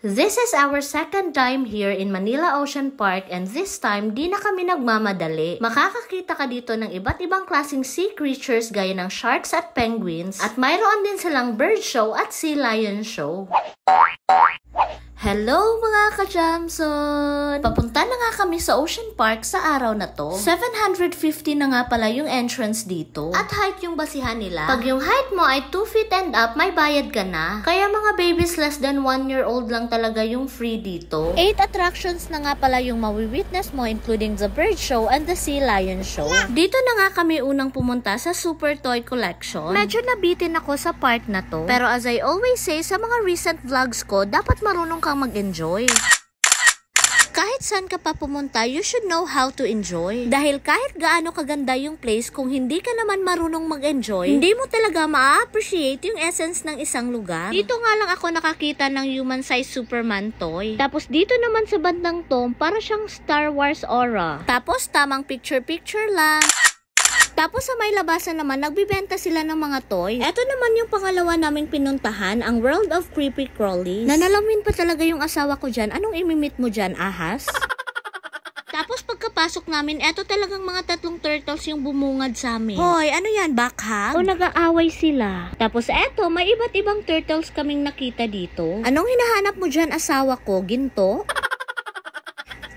This is our second time here in Manila Ocean Park and this time di na kami nagmamadali. Makakakita ka dito ng iba't ibang klaseng sea creatures gaya ng sharks at penguins at mayroon din silang bird show at sea lion show. Hello mga ka-Jamson! Papunta na nga kami sa Ocean Park sa araw na to. 750 na nga pala yung entrance dito. At height yung basihan nila. Pag yung height mo ay 2 feet and up, may bayad ka na. Kaya mga babies less than 1 year old lang talaga yung free dito. 8 attractions na nga pala yung mawi-witness mo including the bird show and the sea lion show. Dito na nga kami unang pumunta sa Super Toy Collection. Medyo nabitin ako sa part na to. Pero as I always say sa mga recent vlogs ko, dapat marunong kang mag-enjoy. Kahit saan ka pa pumunta, you should know how to enjoy. Dahil kahit gaano kaganda yung place, kung hindi ka naman marunong mag-enjoy, hindi mo talaga ma-appreciate yung essence ng isang lugar. Dito nga lang ako nakakita ng human-sized Superman toy. Tapos dito naman sa bandang to, para siyang Star Wars aura. Tapos tamang picture-picture lang. Tapos sa may labasan naman, nagbibenta sila ng mga toys. Eto naman yung pangalawa naming pinuntahan, ang World of Creepy Crawlies. Nanalamin pa talaga yung asawa ko dyan. Anong imimit mo dyan, ahas? Tapos pagkapasok namin, eto talagang mga 3 turtles yung bumungad sa amin. Hoy, ano yan, backhand? O nag-aaway sila. Tapos eto, may iba't ibang turtles kaming nakita dito. Anong hinahanap mo dyan, asawa ko? Ginto?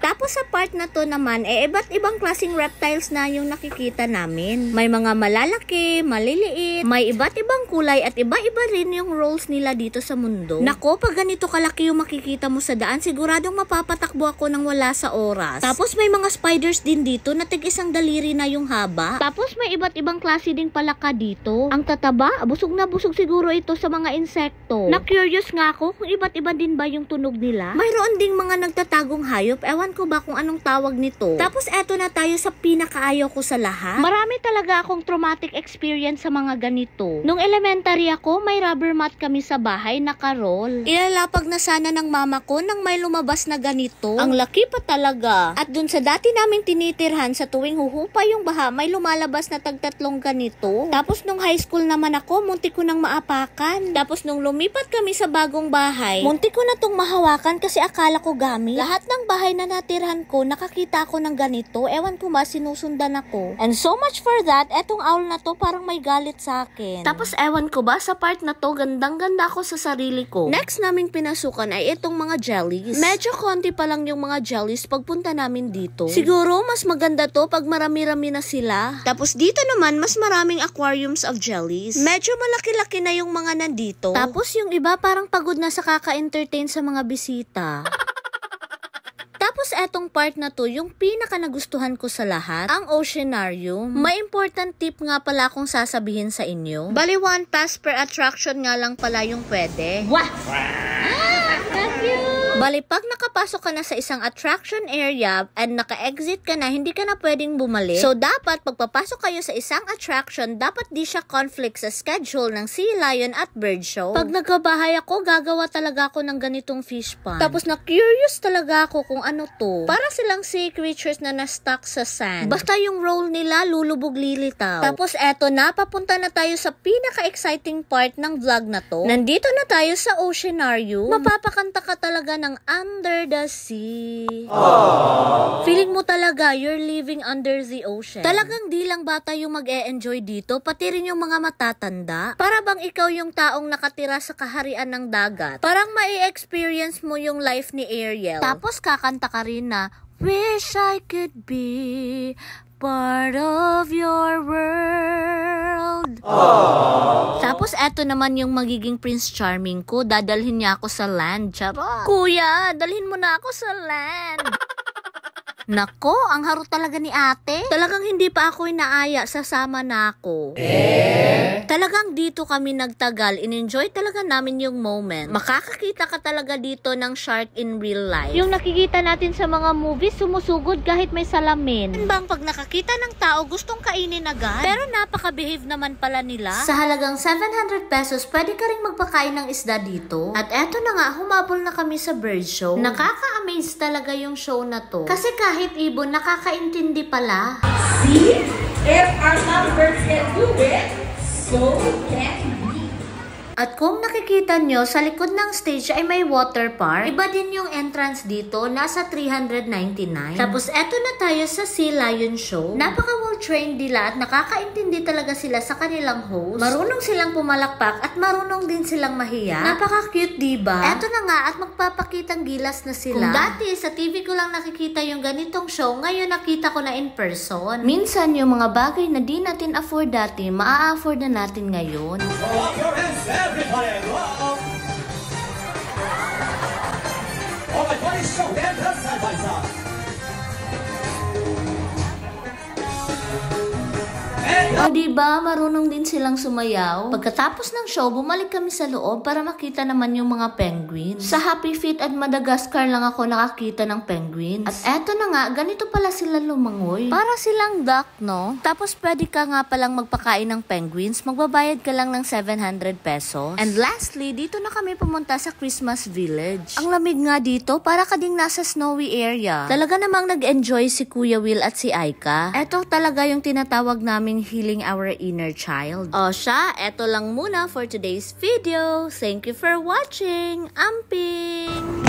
Tapos sa part na to naman, iba't ibang klaseng reptiles na yung nakikita namin. May mga malalaki, maliliit, may iba't ibang kulay at iba-iba rin yung roles nila dito sa mundo. Nako, pag ganito kalaki yung makikita mo sa daan, siguradong mapapatakbo ako nang wala sa oras. Tapos may mga spiders din dito na tig-isang daliri na yung haba. Tapos may iba't ibang klase ding palaka dito. Ang tataba, busog na busog siguro ito sa mga insekto. Na-curious nga ako kung iba't iba din ba yung tunog nila. Mayroon ding mga nagtatagong hayop, ewan ko ba kung anong tawag nito. Tapos eto na tayo sa pinakaayaw ko sa lahat. Marami talaga akong traumatic experience sa mga ganito. Nung elementary ako, may rubber mat kami sa bahay, naka-roll. Ilalapag na sana ng mama ko nang may lumabas na ganito. Ang laki pa talaga. At dun sa dati namin tinitirhan, sa tuwing huhupa yung baha, may lumalabas na tagtatlong ganito. Tapos nung high school naman ako, muntik ko nang maapakan. Tapos nung lumipat kami sa bagong bahay, muntik ko na tong mahawakan kasi akala ko gamit. Lahat ng bahay na natirhan ko, nakakita ako ng ganito. Ewan ko ba, sinusundan ako. And so much for that, etong owl na to parang may galit sa akin. Tapos ewan ko ba, sa part na to, gandang-ganda ako sa sarili ko. Next naming pinasukan ay itong mga jellies. Medyo konti pa lang yung mga jellies pagpunta namin dito. Siguro, mas maganda to pag marami-rami na sila. Tapos dito naman, mas maraming aquariums of jellies. Medyo malaki-laki na yung mga nandito. Tapos yung iba parang pagod na sa kaka-entertain sa mga bisita. Tapos etong part na to, yung pinaka nagustuhan ko sa lahat, ang oceanarium. May important tip nga pala akong sasabihin sa inyo. Bali 1 pass per attraction nga lang pala yung pwede. What? Thank you! Bali, pag nakapasok ka na sa isang attraction area and naka-exit ka na, hindi ka na pwedeng bumalik. So, dapat pagpapasok kayo sa isang attraction, dapat di siya conflict sa schedule ng sea lion at bird show. Pag nagkabahay ako, gagawa talaga ako ng ganitong fish pond. Tapos na-curious talaga ako kung ano to. Para silang sea creatures na na-stuck sa sand. Basta yung role nila, lulubog lilitaw. Tapos eto na, papunta na tayo sa pinaka-exciting part ng vlog na to. Nandito na tayo sa oceanarium. Mapapakanta ka talaga ng Under the Sea. Aww. Feeling mo talaga you're living under the ocean. Talagang di lang bata yung mag-e-enjoy dito, pati rin yung mga matatanda. Para bang ikaw yung taong nakatira sa kaharian ng dagat. Parang mai-experience mo yung life ni Ariel. Tapos kakanta ka rin na, wish I could be part of your world. Aww. Tapos eto naman yung magiging Prince Charming ko. Dadalhin niya ako sa land. Charot. Kuya, dalhin mo na ako sa land. Nako, ang harot talaga ni ate. Talagang hindi pa ako inaaya, sasama na ako. Talagang dito kami nagtagal, in-enjoy talaga namin yung moment. Makakakita ka talaga dito ng shark in real life. Yung nakikita natin sa mga movies, sumusugod kahit may salamin. Bang pag nakakita ng tao, gustong kainin agad. Pero napaka-behave naman pala nila. Sa halagang 700 pesos, pwede ka rin magpakain ng isda dito. At eto na nga, humabol na kami sa bird show. Nakaka-amaze talaga yung show na to. Kasi kahit ibon, nakakaintindi pala. See? If our numbers can do it, so can we. At kung nakikita nyo, sa likod ng stage ay may water park. Iba din yung entrance dito, nasa 399. Tapos eto na tayo sa Sea Lion Show. Napaka well-trained nila at nakakaintindi talaga sila sa kanilang host. Marunong silang pumalakpak at marunong din silang mahiya. Napaka-cute, diba? Eto na nga at magpapakitang gilas na sila. Kung dati sa TV ko lang nakikita yung ganitong show, ngayon nakita ko na in person. Minsan yung mga bagay na di natin afford dati, maa-afford na natin ngayon. Everybody, wow! Oh, my God, show them the side by side. O diba, marunong din silang sumayaw. Pagkatapos ng show, bumalik kami sa loob para makita naman yung mga penguins. Sa Happy Feet at Madagascar lang ako nakakita ng penguins. At eto na nga, ganito pala sila lumangoy. Para silang duck, no? Tapos pwede ka nga palang magpakain ng penguins. Magbabayad ka lang ng 700 pesos. And lastly, dito na kami pumunta sa Christmas Village. Ang lamig nga dito, para ka ding nasa snowy area. Talaga namang nag-enjoy si Kuya Will at si Aika. Eto talaga yung tinatawag naming healing our inner child. O siya, eto lang muna for today's video. Thank you for watching. Amping!